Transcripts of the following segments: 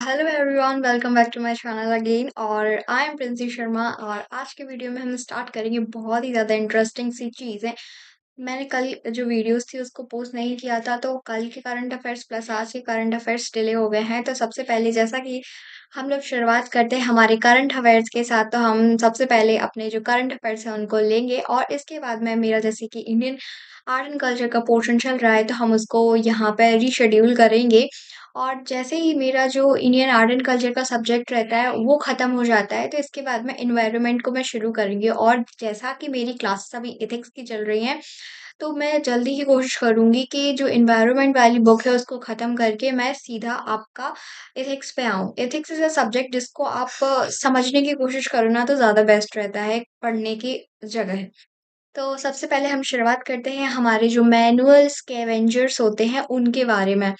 Hello everyone, welcome back to my channel again. और I M Princy Sharma. और आज के वीडियो में हम स्टार्ट करेंगे बहुत ही ज़्यादा इंटरेस्टिंग सी चीज़ है। मैंने कल जो वीडियोस थी उसको पोस्ट नहीं किया था, तो कल के करंट अफेयर्स प्लस आज के करंट अफेयर्स डिले हो गए हैं। तो सबसे पहले जैसा कि हम लोग शुरुआत करते हैं हमारे करंट अफेयर्स के साथ, तो हम सबसे पहले अपने जो करंट अफेयर्स हैं उनको लेंगे और इसके बाद में मेरा जैसे कि इंडियन आर्ट एंड कल्चर का पोर्शन चल रहा है तो हम उसको यहाँ पे रीशेड्यूल करेंगे। और जैसे ही मेरा जो इंडियन आर्ट एंड कल्चर का सब्जेक्ट रहता है वो ख़त्म हो जाता है, तो इसके बाद में एनवायरनमेंट को मैं शुरू करूँगी। और जैसा कि मेरी क्लासेस अभी एथिक्स की चल रही हैं, तो मैं जल्दी ही कोशिश करूँगी कि जो एनवायरनमेंट वाली बुक है उसको ख़त्म करके मैं सीधा आपका एथिक्स पे आऊँ। एथिक्स इज़ अ सब्जेक्ट जिसको आप समझने की कोशिश करो ना तो ज़्यादा बेस्ट रहता है पढ़ने की जगह। तो सबसे पहले हम शुरुआत करते हैं हमारे जो मैनुअल स्कैवेंजर्स होते हैं उनके बारे में।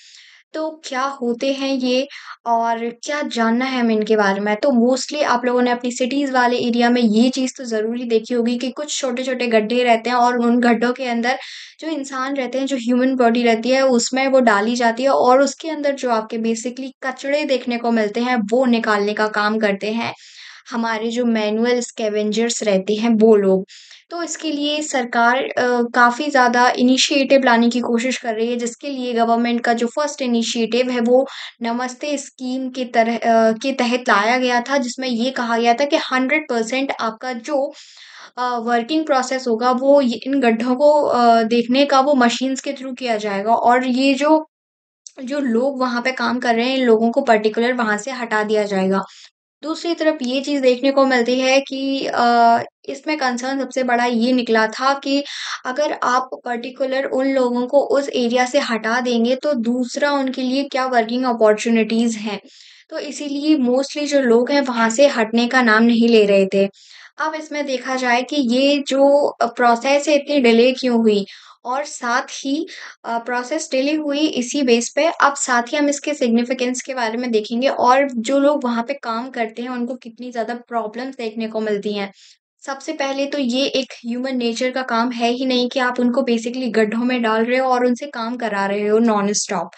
तो क्या होते हैं ये और क्या जानना है हमें इनके बारे में? तो मोस्टली आप लोगों ने अपनी सिटीज़ वाले एरिया में ये चीज़ तो ज़रूरी देखी होगी कि कुछ छोटे-छोटे गड्ढे रहते हैं और उन गड्ढों के अंदर जो इंसान रहते हैं, जो ह्यूमन बॉडी रहती है उसमें वो डाली जाती है और उसके अंदर जो आपके बेसिकली कचड़े देखने को मिलते हैं, वो निकालने का काम करते हैं हमारे जो मैनुअल स्कैवेंजर्स रहते हैं वो लोग। तो इसके लिए सरकार काफ़ी ज़्यादा इनिशिएटिव लाने की कोशिश कर रही है, जिसके लिए गवर्नमेंट का जो फर्स्ट इनिशिएटिव है वो नमस्ते स्कीम के तहत लाया गया था, जिसमें ये कहा गया था कि 100% आपका जो वर्किंग प्रोसेस होगा वो ये इन गड्ढों को देखने का वो मशीन्स के थ्रू किया जाएगा। और ये जो जो लोग वहाँ पे काम कर रहे हैं, इन लोगों को पर्टिकुलर वहाँ से हटा दिया जाएगा। दूसरी तरफ ये चीज़ देखने को मिलती है कि इसमें कंसर्न सबसे बड़ा ये निकला था कि अगर आप पर्टिकुलर उन लोगों को उस एरिया से हटा देंगे, तो दूसरा उनके लिए क्या वर्किंग अपॉर्च्युनिटीज़ हैं। तो इसीलिए मोस्टली जो लोग हैं, वहाँ से हटने का नाम नहीं ले रहे थे। अब इसमें देखा जाए कि ये जो प्रोसेस है इतनी डिले क्यों हुई? और साथ ही प्रोसेस डिले हुई इसी बेस पे, अब साथ ही हम इसके सिग्निफिकेंस के बारे में देखेंगे और जो लोग वहाँ पे काम करते हैं उनको कितनी ज़्यादा प्रॉब्लम्स देखने को मिलती हैं। सबसे पहले तो ये एक ह्यूमन नेचर का काम है ही नहीं कि आप उनको बेसिकली गड्ढों में डाल रहे हो और उनसे काम करा रहे हो नॉन स्टॉप।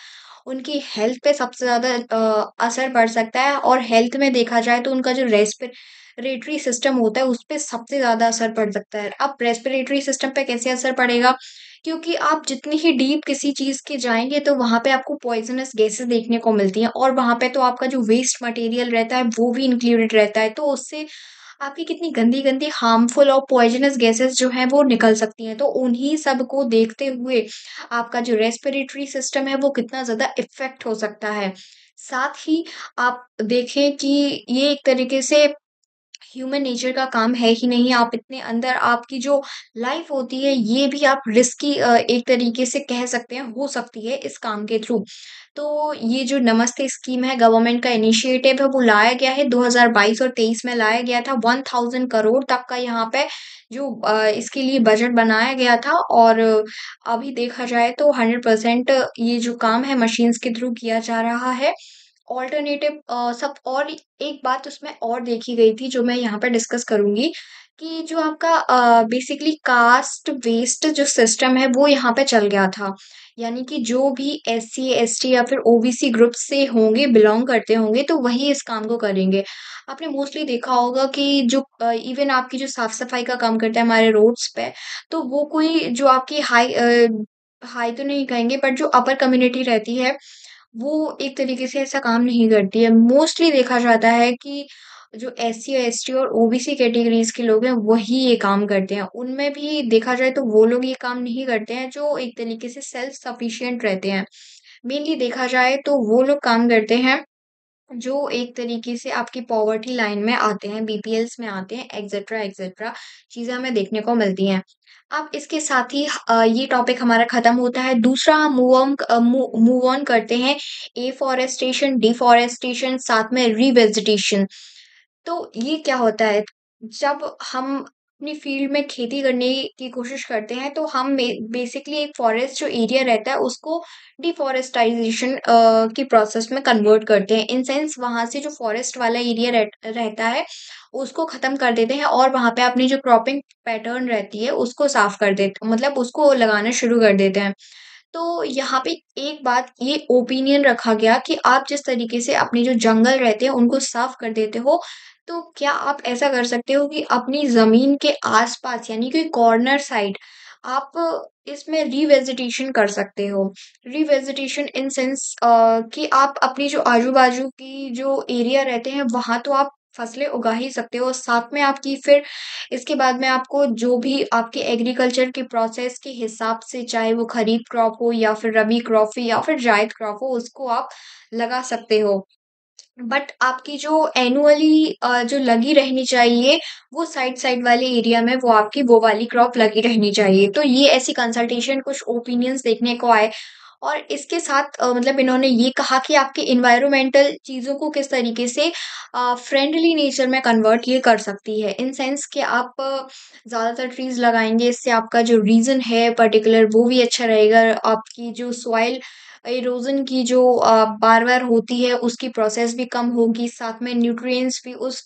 उनकी हेल्थ पे सबसे ज़्यादा असर पड़ सकता है और हेल्थ में देखा जाए तो उनका जो रेस्पिरेटरी सिस्टम होता है उस पे सबसे ज़्यादा असर पड़ सकता है। अब रेस्पिरेटरी सिस्टम पे कैसे असर पड़ेगा? क्योंकि आप जितनी ही डीप किसी चीज़ के जाएँगे तो वहाँ पे आपको पॉइज़नस गैसेज़ देखने को मिलती हैं और वहाँ पे तो आपका जो वेस्ट मटेरियल रहता है वो भी इंक्लूडेड रहता है। तो उससे आपकी कितनी गंदी-गंदी हार्मफुल और पॉइज़नस गैसेज़ जो हैं वो निकल सकती हैं। तो उन्हीं सब को देखते हुए आपका जो रेस्पिरेटरी सिस्टम है वो कितना ज़्यादा इफ़ेक्ट हो सकता है। साथ ही आप देखें कि ये एक तरीके से ह्यूमन नेचर का काम है ही नहीं। आप इतने अंदर आपकी जो लाइफ होती है ये भी आप रिस्की एक तरीके से कह सकते हैं हो सकती है इस काम के थ्रू। तो ये जो नमस्ते स्कीम है गवर्नमेंट का इनिशिएटिव है वो लाया गया है 2022 और 23 में लाया गया था। 1000 करोड़ तक का यहाँ पे जो इसके लिए बजट बनाया गया था। और अभी देखा जाए तो 100% ये जो काम है मशीन्स के थ्रू किया जा रहा है। ऑल्टरनेटिव सब और एक बात उसमें और देखी गई थी जो मैं यहाँ पे डिस्कस करूँगी कि जो आपका बेसिकली कास्ट वेस्ट जो सिस्टम है वो यहाँ पे चल गया था। यानी कि जो भी एससी, एसटी या फिर ओबीसी ग्रुप से होंगे, बिलॉन्ग करते होंगे तो वही इस काम को करेंगे। आपने मोस्टली देखा होगा कि जो इवन आपकी जो साफ-सफाई का काम करते हैं हमारे रोड्स पे, तो वो कोई जो आपकी हाई तो नहीं कहेंगे बट जो अपर कम्युनिटी रहती है वो एक तरीके से ऐसा काम नहीं करती है। मोस्टली देखा जाता है कि जो एससी, एसटी और ओबीसी कैटेगरीज़ के लोग हैं, वही ये काम करते हैं। उनमें भी देखा जाए तो वो लोग ये काम नहीं करते हैं, जो एक तरीके से सेल्फ सफिशिएंट रहते हैं। मेनली देखा जाए तो वो लोग काम करते हैं जो एक तरीके से आपकी पॉवर्टी लाइन में आते हैं, बीपीएल्स में आते हैं, एक्सेट्रा, एक्सेट्रा चीज़ें हमें देखने को मिलती हैं। अब इसके साथ ही ये टॉपिक हमारा खत्म होता है। दूसरा हम मूव ऑन करते हैं एफ़ॉरेस्टेशन, डिफ़ॉरेस्टेशन साथ में रिवेजिटेशन। तो ये क्या होता है? जब हम अपनी फ़ील्ड में खेती करने की कोशिश करते हैं, तो हम बेसिकली एक फ़ॉरेस्ट जो एरिया रहता है, उसको डिफ़ॉरेस्टाइज़ेशन की प्रोसेस में कन्वर्ट करते हैं। इन सेंस वहाँ से जो फ़ॉरेस्ट वाला एरिया रहता है, उसको ख़त्म कर देते हैं और वहाँ पे अपनी जो क्रॉपिंग पैटर्न रहती है, उसको साफ़ कर देते मतलब उसको लगाना शुरू कर देते हैं। तो यहाँ पे एक बात ये ओपिनियन रखा गया कि आप जिस तरीके से अपने जो जंगल रहते हैं उनको साफ कर देते हो, तो क्या आप ऐसा कर सकते हो कि अपनी ज़मीन के आस-पास यानी कि कॉर्नर साइड आप इसमें रिवेजिटेशन कर सकते हो। रिवेजिटेशन इन सेंस कि आप अपनी जो आजू-बाजू की जो एरिया रहते हैं वहाँ तो आप फसलें उगा ही सकते हो। साथ में आपकी फिर इसके बाद में आपको जो भी आपके एग्रीकल्चर के प्रोसेस के हिसाब से चाहे वो खरीफ क्रॉप हो या फिर रबी क्रॉप हो या फिर जायद क्रॉप हो उसको आप लगा सकते हो। बट आपकी जो एनुअली जो लगी रहनी चाहिए, वो साइड-साइड वाले एरिया में वो आपकी वो वाली क्रॉप लगी रहनी चाहिए। तो ये ऐसी कंसल्टेशन कुछ ओपिनियंस देखने को आए और इसके साथ मतलब इन्होंने ये कहा कि आपके एनवायरमेंटल चीज़ों को किस तरीके से फ्रेंडली नेचर में कन्वर्ट ये कर सकती है। इन सेंस कि आप ज़्यादातर ट्रीज़ लगाएँगे, इससे आपका जो रीज़न है पर्टिकुलर वो भी अच्छा रहेगा। आपकी जो सॉइल इरोज़न की जो बार-बार होती है उसकी प्रोसेस भी कम होगी, साथ में न्यूट्रिएंट्स भी उस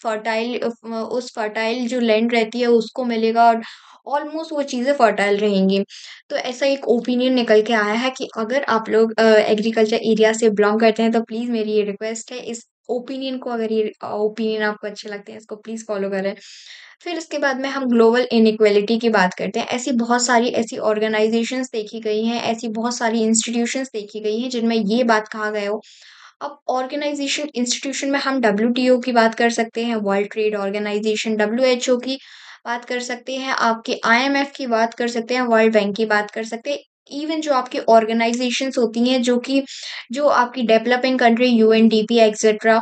फर्टाइल जो लैंड रहती है उसको मिलेगा और ऑलमोस्ट वो चीज़ें फर्टाइल रहेंगी। तो ऐसा एक ओपिनियन निकल के आया है कि अगर आप लोग एग्रीकल्चर एरिया से बिलॉन्ग करते हैं तो प्लीज़ मेरी ये रिक्वेस्ट है इस ओपिनियन को अगर ये ओपिनियन आपको अच्छे लगते हैं इसको प्लीज़ फ़ॉलो करें। फिर इसके बाद में हम ग्लोबल इनइक्वालिटी की बात करते हैं। ऐसी बहुत सारी ऐसी ऑर्गनाइज़ेशंस देखी गई हैं, ऐसी बहुत सारी इंस्टीट्यूशंस देखी गई हैं जिनमें ये बात कहा गया हो। अब ऑर्गनाइज़ेशन इंस्टीट्यूशन में हम डब्ल्यूटीओ की बात कर सकते हैं, वर्ल्ड ट्रेड ऑर्गनाइज़ेशन डब्ल्यूएचओ की बात कर सकते हैं, आपके आईएमएफ की बात कर सकते हैं, वर्ल्ड बैंक की बात कर सकते हैं। इवन जो आपकी ऑर्गनाइज़ेशंस होती हैं जो आपकी डेवलपिंग कंट्री यूएनडीपी एक्सेट्रा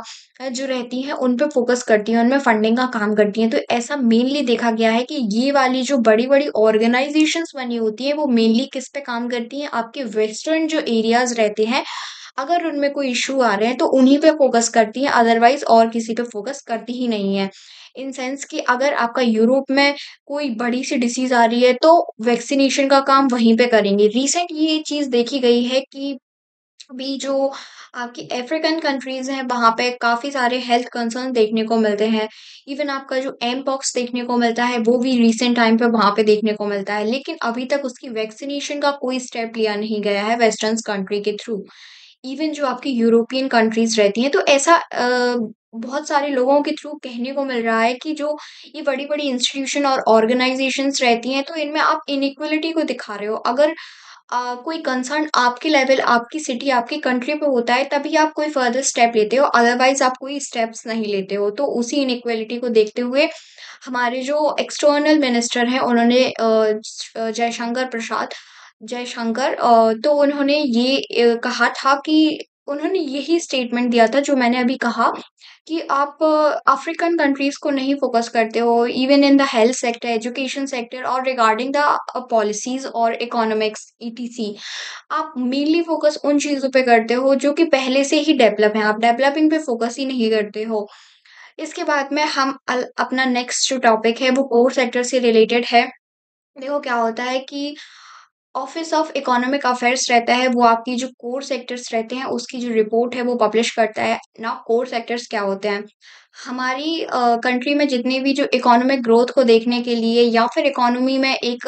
जो रहती हैं उन पे फ़ोकस करती हैं, उनमें फंडिंग का काम करती हैं। तो ऐसा मेनली देखा गया है कि ये वाली जो बड़ी-बड़ी ऑर्गनाइज़ेशंस बनी होती हैं, वो मेनली किस पे काम करती हैं, आपके वेस्टर्न जो एरियाज़ रहते हैं, अगर उनमें कोई इश्यू आ रहे हैं, तो उन्हीं पे फ़ोकस करती हैं, अदरवाइज़ और किसी पे फ़ोकस करती ही नहीं है। इन सेंस कि अगर आपका यूरोप में कोई बड़ी-सी डिसीज़ आ रही है, तो वैक्सीनेशन का काम वहीं पे करेंगे। रिसेंट ये चीज़ देखी गई है कि अभी जो आपकी अफ्रीकन कंट्रीज़ हैं, वहाँ पे काफ़ी सारे हेल्थ कंसर्न देखने को मिलते हैं। इवन आपका जो एमपॉक्स देखने को मिलता है, वो भी रिसेंट टाइम पे वहाँ पे देखने को मिलता है। लेकिन अभी तक उसकी वैक्सीनेशन का कोई स्टेप लिया नहीं गया है वेस्टर्न्स कंट्री के थ्रू। इवन जो आपकी यूरोपियन कंट्रीज़ रहती हैं, तो ऐसा बहुत सारे लोगों के थ्रू कहने को मिल रहा है कि जो ये बड़ी-बड़ी इंस्टीट्यूशन और ऑर्गनाइज़ेशंस रहती हैं, तो इनमें आप इनइक्वालिटी को दिखा रहे हो। अगर कोई कंसर्न आपके लेवल, आपकी सिटी, आपकी कंट्री पे होता है, तभी आप कोई फर्दर स्टेप लेते हो, अदरवाइज़ आप कोई स्टेप्स नहीं लेते हो। तो उसी इनइक्वालिटी को देखते हुए हमारे जो एक्सटर्नल मिनिस्टर हैं, उन्होंने जयशंकर तो उन्होंने ये कहा था कि उन्होंने यही स्टेटमेंट दिया था जो मैंने अभी कहा कि आप अफ्रीकन कंट्रीज़ को नहीं फ़ोकस करते हो, even in the health sector, education sector और रिगार्डिंग द पॉलिसीज़ और इकोनॉमिक्स ईटीसी। आप मेनली फ़ोकस उन चीज़ों पे करते हो जो कि पहले से ही डेवलप हैं, आप डेवलपिंग पे फ़ोकस ही नहीं करते हो। इसके बाद में हम अपना नेक्स्ट जो टॉपिक है वो कोर सेक्टर से रिलेटेड है। देखो क्या होता है कि ऑफिस ऑफ इकोनॉमिक अफेयर्स रहता है, वो आपकी जो कोर सेक्टर्स रहते हैं, उसकी जो रिपोर्ट है, वो पब्लिश करता है। नाउ कोर सेक्टर्स क्या होते हैं? हमारी कंट्री में जितनी भी जो इकोनॉमिक ग्रोथ को देखने के लिए या फिर इकोनॉमी में एक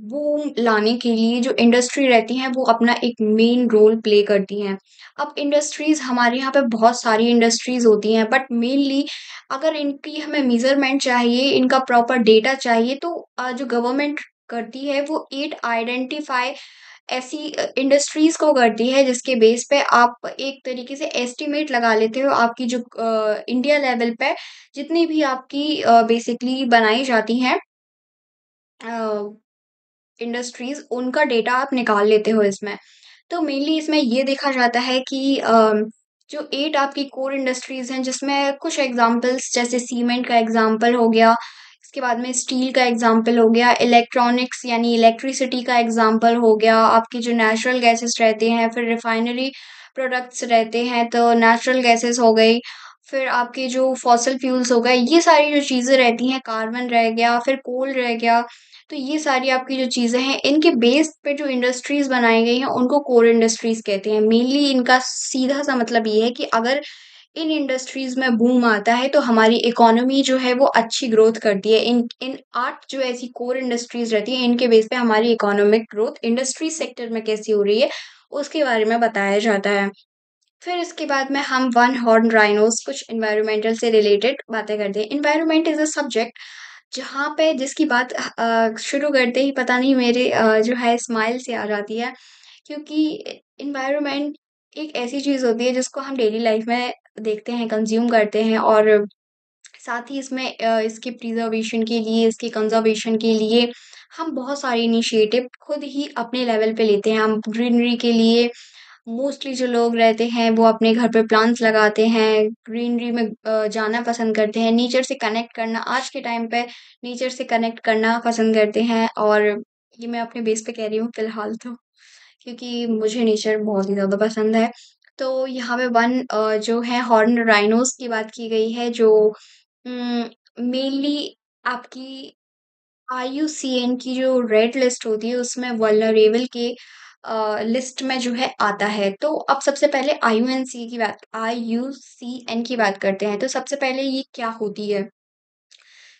बूम लाने के लिए जो इंडस्ट्री रहती हैं, वो अपना एक मेन रोल प्ले करती हैं। अब इंडस्ट्रीज़ हमारे यहाँ पे बहुत सारी इंडस्ट्रीज़ होती हैं, बट मेनली अगर इनकी हमें मेज़रमेंट चाहिए, इनका प्रॉपर डेटा चाहिए, तो जो गवर्नमेंट करती है वो 8 आइडेंटिफ़ाई ऐसी इंडस्ट्रीज़ को करती है जिसके बेस पे आप एक तरीके से एस्टिमेट लगा लेते हो आपकी जो इंडिया लेवल पे जितनी भी आपकी बेसिकली बनाई जाती हैं अ, इंडस्ट्रीज़ उनका डेटा आप निकाल लेते हो इसमें। तो मेनली इसमें ये देखा जाता है कि जो 8 आपकी कोर इंडस्ट्रीज़ हैं जिसमें कुछ एग्ज़ाम्पल्स जैसे सीमेंट का एग्ज़ाम्पल हो गया, इसके बाद में स्टील का एग्ज़ाम्पल हो गया, इलेक्ट्रॉनिक्स यानी इलेक्ट्रिसिटी का एग्ज़ाम्पल हो गया, आपकी जो नेचुरल गैसेस रहते हैं, फिर रिफाइनरी प्रोडक्ट्स रहते हैं तो नेचुरल गैसेस हो गई, फिर आपके जो फॉसिल फ्यूल्स हो गए, ये सारी जो चीज़ें रहती हैं, कार्बन रह गया, फिर कोल रह गया, तो ये सारी आपकी जो चीज़ें हैं, इनके बेस पे जो इंडस्ट्रीज़ बनाई गई हैं, उनको कोर इंडस्ट्रीज़ कहते हैं। मेनली इनका सीधा-सा मतलब ये है कि अगर इन इंडस्ट्रीज़ में बूम आता है तो हमारी इकोनॉमी जो है वो अच्छी ग्रोथ करती है। इन इन 8 जो ऐसी कोर इंडस्ट्रीज़ रहती हैं, इनके बेस पे हमारी इकोनॉमिक ग्रोथ इंडस्ट्री सेक्टर में कैसी हो रही है, उसके बारे में बताया जाता है। फिर इसके बाद में हम वन हॉर्न राइनोस कुछ एनवायरमेंटल से रिलेटेड बातें करते हैं। एनवायरनमेंट इज़ अ सब्जेक्ट जहाँ पे जिसकी बात शुरू करते ही पता नहीं मेरे जो है स्माइल सी आ जाती है, क्योंकि एनवायरनमेंट एक ऐसी चीज़ होती है जिसको हम डेली लाइफ में देखते हैं, कंज़्यूम करते हैं और साथ ही इसमें इसके प्रिज़र्वेशन के लिए, इसके कंज़र्वेशन के लिए हम बहुत सारे इनिशिएटिव खुद ही अपने लेवल पे लेते हैं। हम ग्रीनरी के लिए मोस्टली जो लोग रहते हैं वो अपने घर पे प्लांट्स लगाते हैं, ग्रीनरी में जाना पसंद करते हैं, नेचर से कनेक्ट करना आज के टाइम पे नेचर से कनेक्ट करना पसंद करते हैं और ये मैं अपने बेस पे कह रही हूँ फ़िलहाल तो, क्योंकि मुझे नेचर बहुत ही ज़्यादा पसंद है। तो यहाँ पे जो है हॉर्न्ड राइनोज़ की बात की गई है जो मेनली आपकी आईयूसीएन की जो रेड लिस्ट होती है उसमें वल्नरेबल के लिस्ट में जो है आता है। तो अब सबसे पहले आईयूसीएन की बात करते हैं। तो सबसे पहले ये क्या होती है?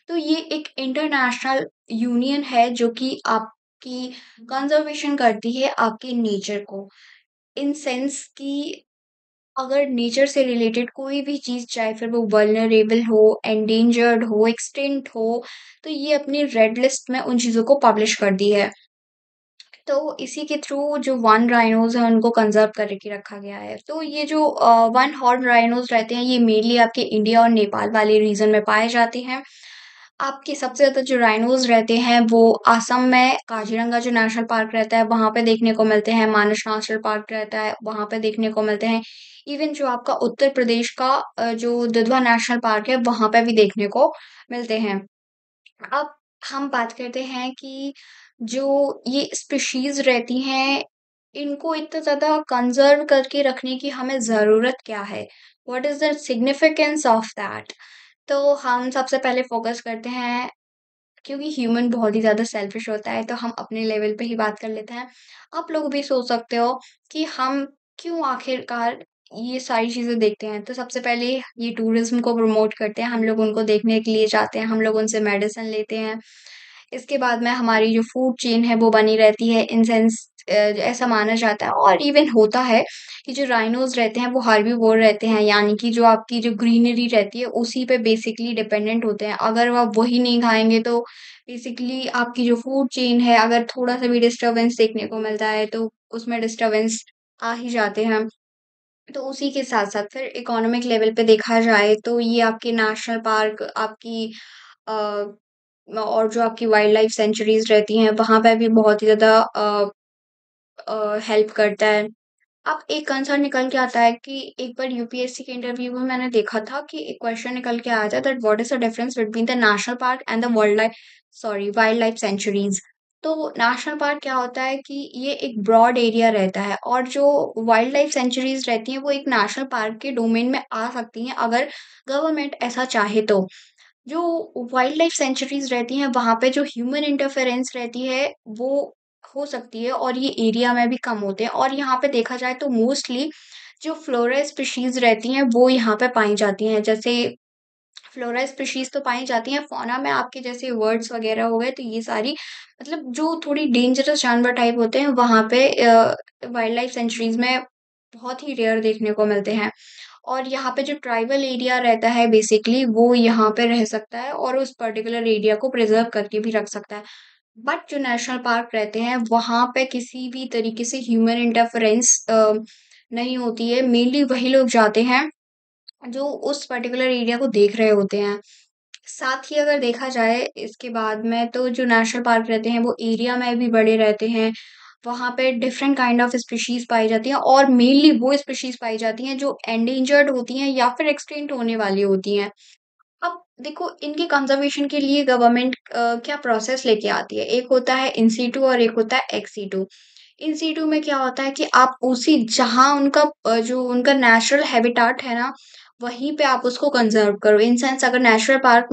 तो ये एक इंटरनेशनल यूनियन है जो कि आपकी कंज़र्वेशन करती है आपके नेचर को। इन सेंस कि अगर नेचर से रिलेटेड कोई भी चीज़ चाहे फिर वो वल्नरेबल हो, एंडेंजर्ड हो, एक्सटिंक्ट हो, तो ये अपनी रेड लिस्ट में उन चीज़ों को पब्लिश कर दी है। तो इसी के थ्रू जो वन राइनोज़ हैं उनको कंज़र्व करके रखा गया है। तो ये जो वन हॉर्न राइनोज़ रहते हैं ये मेनली आपके इंडिया और नेपाल वाले रीजन में पाए जाते हैं। आपके सबसे ज़्यादा जो राइनोज़ रहते हैं वो असम में काज़ीरंगा जो नेशनल पार्क रहता है वहाँ पे देखने को मिलते हैं, मानस नेशनल पार्क रहता है वहाँ पे देखने को मिलते हैं। इवन जो आपका उत्तर प्रदेश का जो दुधवा नेशनल पार्क है वहाँ पे भी देखने को मिलते हैं। अब हम बात करते हैं कि जो ये स्पीशीज़ रहती हैं, इनको इतना ज़्यादा कंज़र्व करके रखने की हमें ज़रूरत क्या है? What is the significance of that? तो हम सबसे पहले फ़ोकस करते हैं क्योंकि ह्यूमन बहुत ही ज़्यादा सेल्फ़िश होता है, तो हम अपने लेवल पे ही बात कर लेते हैं। आप लोग भी सोच सकते हो कि हम क्यों आखिरकार ये सारी चीज़ें देखते हैं। तो सबसे पहले ये टूरिज़्म को प्रमोट करते हैं, हम लोग उनको देखने के लिए जाते हैं, हम लोग उनसे मेडिसिन लेते हैं। इसके बाद में हमारी जो फूड चेन है वो बनी रहती है इन सेंस ऐसा माना जाता है और इवन होता है कि जो राइनोज़ रहते हैं वो हर्बीवोर रहते हैं, यानी कि जो आपकी जो ग्रीनरी रहती है उसी पे बेसिकली डिपेंडेंट होते हैं। अगर वो आप वही नहीं खाएँगे तो बेसिकली आपकी जो फूड चेन है अगर थोड़ा-सा भी डिस्टर्बेंस देखने को मिलता है तो उसमें डिस्टर्बेंस आ ही जाते हैं। तो उसी के साथ-साथ फिर इकोनॉमिक लेवल पे देखा जाए तो ये आपके नेशनल पार्क आपकी अ, और जो आपकी वाइल्ड लाइफ सेंचुरीज़ रहती हैं वहाँ पे भी बहुत ही ज़्यादा हेल्प करता है। अब एक कंसर्न निकल के आता है कि एक बार यूपीएससी के इंटरव्यू में मैंने देखा था कि एक क्वेश्चन निकल के आया था that what is the difference between the national park and the wild life centuries. तो नेशनल पार्क क्या होता है कि ये एक ब्रॉड एरिया रहता है और जो वाइल्ड लाइफ सेंचुरीज़ रहती हैं वो एक नेशनल पार्क के डोमेन में आ सकती हैं अगर गवर्नमेंट ऐसा चाहे तो। जो वाइल्ड लाइफ सेंचुरीज़ रहती हैं, वहाँ पे जो ह्यूमन इंटरफेरेंस रहती है, वो हो सकती है और ये एरिया में भी कम होते हैं और यहाँ पे देखा जाए तो मोस्टली जो फ्लोरा स्पीशीज़ रहती हैं, वो यहाँ पे पाई जाती हैं। जैसे फ्लोरा स्पीशीज़ तो पाई जाती हैं, फ़ौना में आपके जैसे बर्ड्स वगैरह हो गए, तो ये सारी मतलब जो थोड़ी डेंजरस जानवर टाइप होते हैं, वहाँ पे वाइल्ड लाइफ सेंचुरीज़ में बहुत ही रेयर देखने को मिलते हैं। और यहाँ पे जो ट्राइबल एरिया रहता है बेसिकली वो यहाँ पे रह सकता है और उस पर्टिकुलर एरिया को प्रिज़र्व करके भी रख सकता है। बट जो नेशनल पार्क रहते हैं वहाँ पे किसी भी तरीके से ह्यूमन इंटरफेरेंस नहीं होती है। मेनली वही लोग जाते हैं जो उस पर्टिकुलर एरिया को देख रहे होते हैं। साथ ही अगर देखा जाए इसके बाद में तो जो नेशनल पार्क रहते हैं वो एरिया में भी बड़े रहते हैं। वहाँ पे डिफरेंट काइंड ऑफ स्पीशीज़ पाई जाती हैं और मेनली वो स्पीशीज़ पाई जाती हैं जो एंडेंजर्ड होती हैं या फिर एक्सटिंक्ट होने वाली होती हैं। अब देखो इनके कंज़र्वेशन के लिए गवर्नमेंट क्या प्रोसेस लेके आती है। एक होता है इन सीटू और एक होता है एक्स सीटू। इन सीटू में क्या होता है कि आप उसी जहाँ उनका जो उनका नेचुरल हैबिटेट है ना, वहीं पे आप उसको कंज़र्व करो। इन सेंस अगर नेशनल पार्क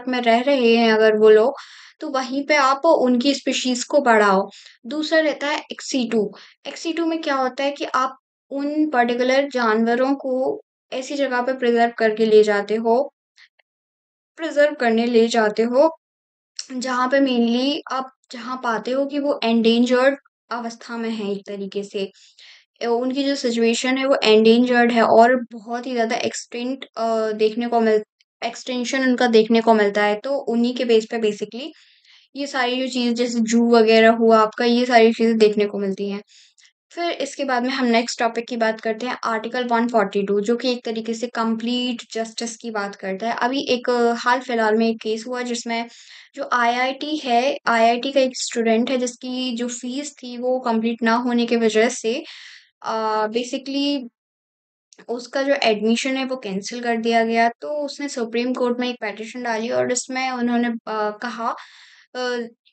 में रह रहे हैं अगर वो लोग, तो वहीं पे आप उनकी स्पीशीज़ को बढ़ाओ। दूसरा रहता है एक्स सीटू। एक्स सीटू में क्या होता है कि आप उन पर्टिकुलर जानवरों को ऐसी जगह पे प्रिज़र्व करने ले जाते हो जहाँ पे मेनली आप जहाँ पाते हो कि वो एंडेंजर्ड अवस्था में है एक तरीके से। उनकी जो सिचुएशन है वो एंडेंजर्ड है और बहुत ही ज़्यादा एक्सटेंशन उनका देखने को मिलता है। तो उन्हीं के बेस पे बेसिकली ये सारी जो चीज़ जैसे जू वगैरह हुआ आपका, ये सारी चीज़ें देखने को मिलती हैं। फिर इसके बाद में हम नेक्स्ट टॉपिक की बात करते हैं, आर्टिकल 142 जो कि एक तरीके से कंप्लीट जस्टिस की बात करता है। अभी एक हाल-फिलहाल में एक केस हुआ जिसमें जो आईआईटी का एक स्टूडेंट है जिसकी जो फीस थी वो कंप्लीट ना होने की वजह से बेसिकली उसका जो एडमिशन है वो कैंसल कर दिया गया। तो उसने सुप्रीम कोर्ट में एक पिटीशन डाली और इसमें उन्होंने कहा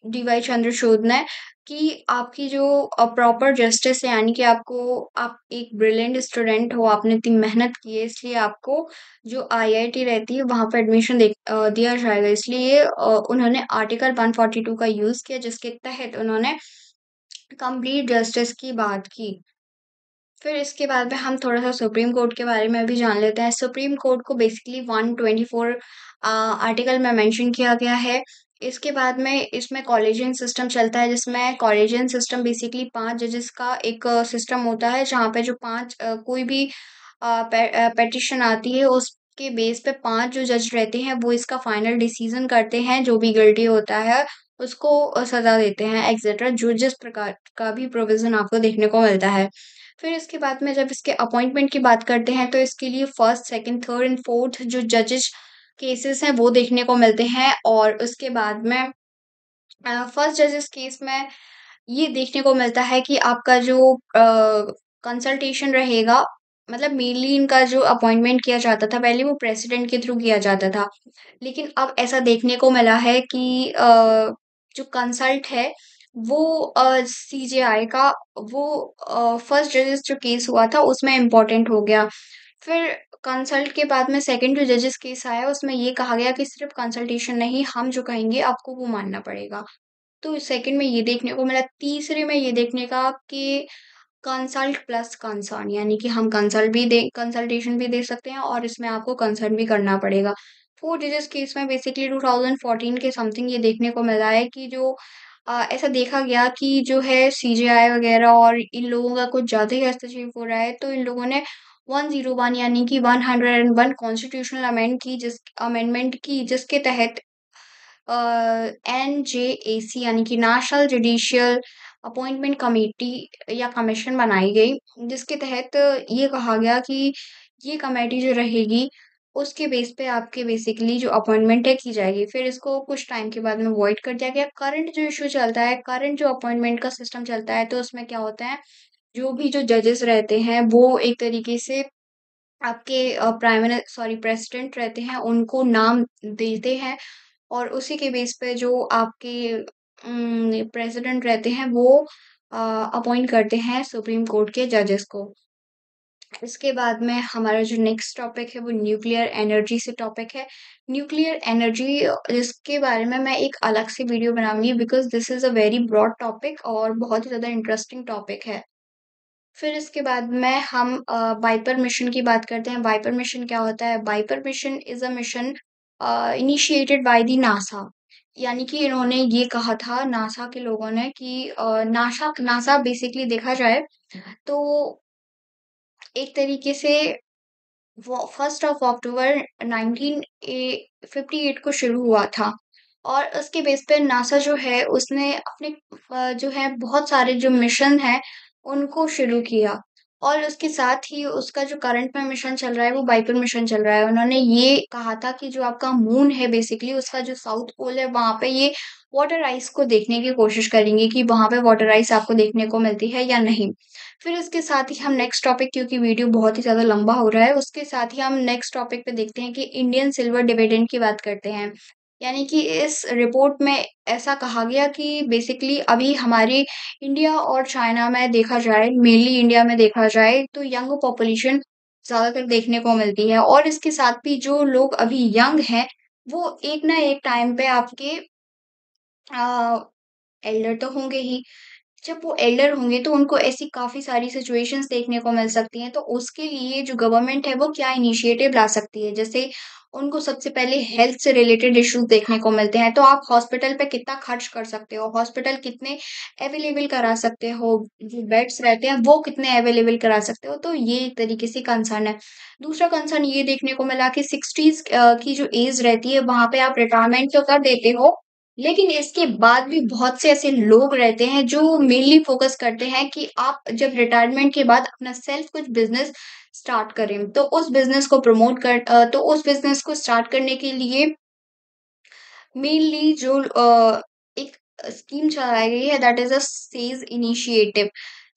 डीवाई चंद्रचूड़ ने कि आपकी जो प्रॉपर जस्टिस है, यानी कि आप एक ब्रिलियंट स्टूडेंट हो, आपने इतनी मेहनत की है, इसलिए आपको जो आईआईटी रहती है वहाँ पे एडमिशन दिया जाएगा। इसलिए उन्होंने आर्टिकल 142 का यूज़ किया जिसके तहत उन्होंने कंप्लीट जस्टिस की बात की। फिर इसके बाद में हम थोड़ा-सा सुप्रीम कोर्ट के बारे में भी जान लेते हैं। सुप्रीम कोर्ट को बेसिकली 124 आर्टिकल में मेंशन किया गया है। इसके बाद में इसमें कॉलेजियन सिस्टम चलता है, जिसमें कॉलेजियन सिस्टम बेसिकली 5 जजेस का एक सिस्टम होता है, जहाँ पे जो 5 कोई भी पिटीशन आती है, उसके बेस पे 5 जो जज रहते हैं, वो इसका फाइनल डिसीज़न करते हैं। जो भी गिल्टी होता है, उसको सज़ा देते हैं, एक्सेट्रा जो जिस प्रकार का भी प्रोविज़न आपको देखने को मिलता है। फिर इसके बाद में जब इसके अपॉइंटमेंट की बात करते हैं तो इसके लिए first, second, third and fourth जो जजेस केसेस हैं वो देखने को मिलते हैं और उसके बाद में फर्स्ट जजेस केस में ये देखने को मिलता है कि आपका जो कंसल्टेशन रहेगा, मतलब मेनली इनका जो अपॉइंटमेंट किया जाता था पहले वो प्रेसिडेंट के थ्रू किया जाता था। लेकिन अब ऐसा देखने को मिला है कि जो कंसल्ट है वो सीजेआई का वो फर्स्ट जजेस जो केस हुआ था उसमें इम्पोर्टेंट हो गया। फिर कंसल्ट के बाद में सेकंड जो जजेस केस आया उसमें ये कहा गया कि सिर्फ कंसल्टेशन नहीं, हम जो कहेंगे आपको वो मानना पड़ेगा। तो सेकंड में ये देखने को मिला, तीसरे में ये देखने का कि कंसल्ट प्लस कंसर्न, यानी कि हम कंसल्टेशन भी दे सकते हैं और इसमें आपको कंसर्न भी करना पड़ेगा। 4 जजेस केस में बेसिकली 2014 के समथिंग ये देखने को मिला है कि जो ऐसा देखा गया कि जो है सीजेआई वगैरह और इन लोगों का कुछ ज़्यादा ही हस्तक्षेप हो रहा है, तो इन लोगों ने 101 यानी कि 101 कॉन्स्टिट्यूशनल अमेंडमेंट की जिसके तहत एनजेएसी यानी कि नेशनल जुडिशियल अपॉइंटमेंट कमेटी या कमीशन बनाई गई, जिसके तहत ये कहा गया कि ये कमेटी जो रहेगी, उसके बेस पे आपके बेसिकली जो अपॉइंटमेंट है की जाएगी। फिर इसको कुछ टाइम के बाद में वॉइड कर दिया गया। करंट जो इश्यू चलता है, करंट जो अपॉइंटमेंट का सिस्टम चलता है, तो उसमें क्या होता है, जो भी जो जजेस रहते हैं, वो एक तरीके से आपके प्रेसिडेंट रहते हैं, उनको नाम देते हैं और उसी के बेस पे जो आपके प्रेसिडेंट रहते हैं वो अपॉइंट करते हैं सुप्रीम कोर्ट के जजेस को। इसके बाद में हमारा जो नेक्स्ट टॉपिक है वो न्यूक्लियर एनर्जी से टॉपिक है। न्यूक्लियर एनर्जी इसके बारे में मैं एक अलग से वीडियो बनाऊँगी because this is a very broad topic और बहुत ही ज़्यादा इंटरेस्टिंग टॉपिक है। फिर इसके बाद में हम वाइपर मिशन की बात करते हैं। वाइपर मिशन क्या होता है? VIPER mission is a mission initiated by the NASA. यानी कि इन्होंने ये कहा था नासा के लोगों ने कि नासा नासा बेसिकली देखा जाए तो एक तरीके से वो 1st ऑफ अक्टूबर 1958 को शुरू हुआ था और उसके बेस पे नासा जो है उसने अपने जो है बहुत सारे जो मिशन हैं उनको शुरू किया और उसके साथ ही उसका जो करंट में मिशन चल रहा है वो वाइपर मिशन चल रहा है। उन्होंने ये कहा था कि जो आपका मून है बेसिकली उसका जो साउथ पोल है वहाँ पे ये वाटर आइस को देखने की कोशिश करेंगे कि वहाँ पे वाटर आइस आपको देखने को मिलती है या नहीं। फिर इसके साथ ही हम नेक्स्ट टॉपिक, क्योंकि वीडियो बहुत ही ज़्यादा लंबा हो रहा है, उसके साथ ही हम नेक्स्ट टॉपिक पे देखते हैं कि इंडियन सिल्वर डिविडेंड की बात करते हैं। यानी कि इस रिपोर्ट में ऐसा कहा गया कि बेसिकली अभी हमारे इंडिया और चाइना में देखा जाए, मेनली इंडिया में देखा जाए तो यंग पॉपुलेशन ज़्यादातर देखने को मिलती है और इसके साथ भी जो लोग अभी यंग हैं, वो एक ना एक टाइम पे आपके अ, एल्डर तो होंगे ही, जब वो एल्डर होंगे तो उनको ऐसी काफ़ी सारी सिचुएशंस देखने को मिल सकती हैं, तो उसके लिए जो गवर्नमेंट है वो क्या इनिशिएटिव ला सकती है? जैसे उनको सबसे पहले हेल्थ से रिलेटेड इश्यूज़ देखने को मिलते हैं, तो आप हॉस्पिटल पे कितना खर्च कर सकते हो? हॉस्पिटल कितने अवेलेबल करा सकते हो? जो बेड्स रहते हैं वो कितने अवेलेबल करा सकते हो? तो ये एक तरीके से कंसर्न है। दूसरा कंसर्न ये देखने को मिला कि 60s की जो एज रहती है वहाँ पे आप रिटायरमेंट तो कर देते हो, लेकिन इसके बाद भी बहुत से ऐसे लोग रहते हैं जो मेनली फ़ोकस करते हैं कि आप जब रिटायरमेंट के बाद अपना सेल्फ कुछ बिज़नेस स्टार्ट करें। तो उस बिज़नेस को स्टार्ट करने के लिए मेनली जो एक स्कीम चलाई गई है that is a says initiative.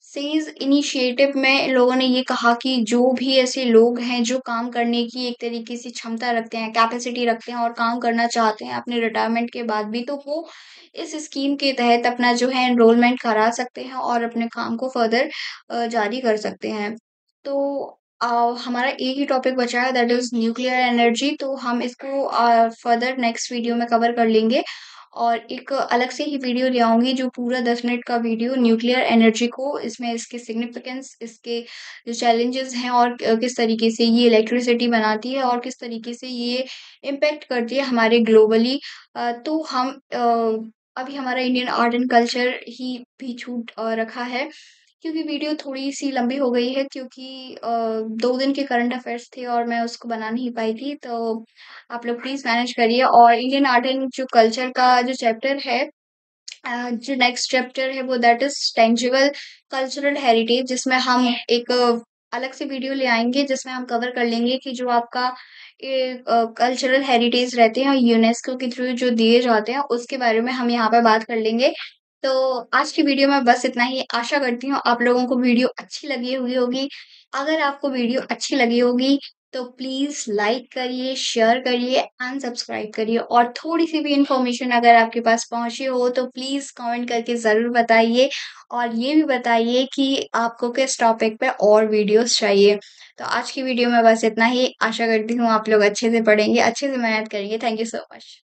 Says initiative में लोगों ने ये कहा कि जो भी ऐसे लोग हैं जो काम करने की एक तरीके से क्षमता रखते हैं, कैपेसिटी रखते हैं और काम करना चाहते हैं अपने रिटायरमेंट के बाद भी, तो वो इस स्कीम के तहत अपना जो है एनरोलमेंट करा सकते हैं और अपने काम को फर्दर जारी कर सकते हैं। तो अ, हमारा एक ही टॉपिक बचा है दैट इज़ न्यूक्लियर एनर्जी, तो हम इसको फर्दर नेक्स्ट वीडियो में कवर कर लेंगे और एक अलग से ही वीडियो ले आऊँगी जो पूरा 10 मिनट का वीडियो न्यूक्लियर एनर्जी को इसमें इसके सिग्निफिकेंस, इसके जो चैलेंजेस हैं और किस तरीके से ये इलेक्ट्रिसिटी बनाती है और किस तरीके से ये इम्पैक्ट करती है हमारे ग्लोबली। तो हम अभी हमारा इंडियन आर्ट एंड कल्चर ही भी छूट रखा है क्योंकि वीडियो थोड़ी-सी लंबी हो गई है क्योंकि 2 दिन के करंट अफ़ेयर्स थे और मैं उसको बना नहीं पाई थी, तो आप लोग प्लीज़ मैनेज करिए और इंडियन आर्ट एंड जो कल्चर का जो चैप्टर है जो नेक्स्ट चैप्टर है वो that is tangible cultural heritage, जिसमें हम एक अलग से वीडियो ले आएँगे जिसमें हम कवर कर लेंगे कि जो आपका ये कल्चरल हेरिटेज रहते हैं यूनेस्को के थ्रू जो दिए जाते हैं उसके बारे में हम यहाँ पे बात कर लेंगे। तो आज की वीडियो में बस इतना ही। आशा करती हूँ आप लोगों को वीडियो अच्छी लगी हुई होगी। अगर आपको वीडियो अच्छी लगी होगी तो प्लीज़ लाइक करिए, शेयर करिए एंड सब्सक्राइब करिए और थोड़ी-सी भी इन्फॉर्मेशन अगर आपके पास पहुँची हो तो प्लीज़ कमेंट करके ज़रूर बताइए और ये भी बताइए कि आपको किस टॉपिक पे और वीडियोज़ चाहिए। तो आज की वीडियो में बस इतना ही। आशा करती हूँ आप लोग अच्छे से पढ़ेंगे, अच्छे से मेहनत करेंगे। Thank you so much.